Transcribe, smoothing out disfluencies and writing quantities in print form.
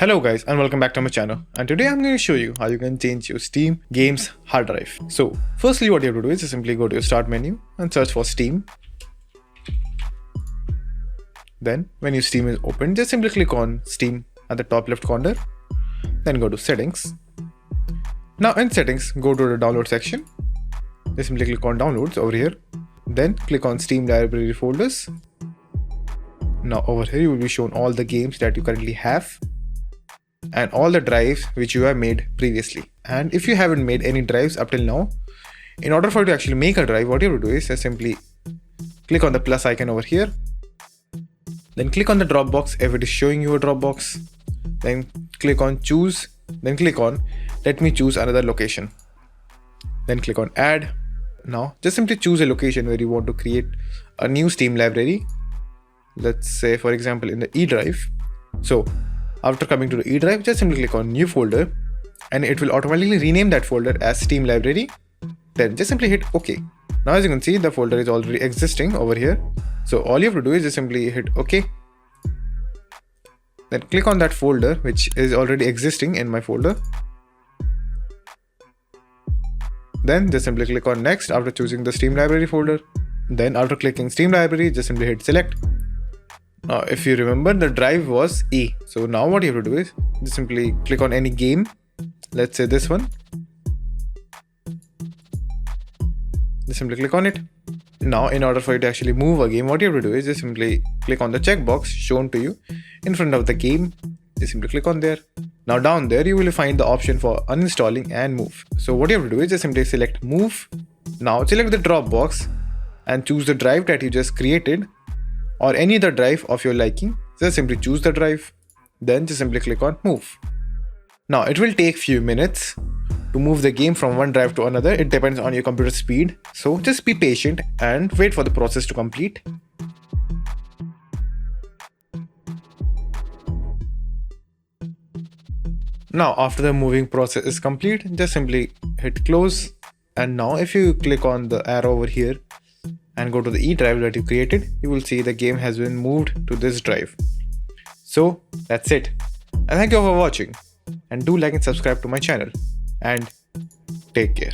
Hello guys and welcome back to my channel, and today I'm going to show you how you can change your Steam games hard drive. So firstly what you have to do is just simply go to your start menu and search for Steam. Then when your Steam is open, just simply click on Steam at the top left corner. Then go to settings. Now in settings, go to the download section. Just simply click on downloads over here. Then click on Steam library folders. Now over here you will be shown all the games that you currently have and all the drives which you have made previously. And if you haven't made any drives up till now, in order for you to actually make a drive, what you have to do is just simply click on the plus icon over here. Then click on the Dropbox if it is showing you a Dropbox. Then click on choose. Then click on let me choose another location. Then click on add. Now just simply choose a location where you want to create a new Steam library. Let's say for example in the E drive. So after coming to the E drive, just simply click on new folder and it will automatically rename that folder as Steam library. Then just simply hit OK. Now as you can see, the folder is already existing over here. So all you have to do is just simply hit OK. Then click on that folder which is already existing in my folder. Then just simply click on next after choosing the Steam library folder. Then after clicking Steam library, just simply hit select. Now if you remember, the drive was E. So now what you have to do is just simply click on any game. Let's say this one. Just simply click on it. Now in order for you to actually move a game, what you have to do is just simply click on the checkbox shown to you in front of the game. Just simply click on there. Now down there you will find the option for uninstalling and move. So what you have to do is just simply select move. Now select the Dropbox and choose the drive that you just created, or any other drive of your liking. Just simply choose the drive. Then just simply click on move. Now it will take few minutes to move the game from one drive to another. It depends on your computer speed. So just be patient and wait for the process to complete. Now after the moving process is complete, just simply hit close. And now if you click on the arrow over here and go to the E drive that you created, you will see the game has been moved to this drive. So that's it. And thank you for watching. And do like and subscribe to my channel. And take care.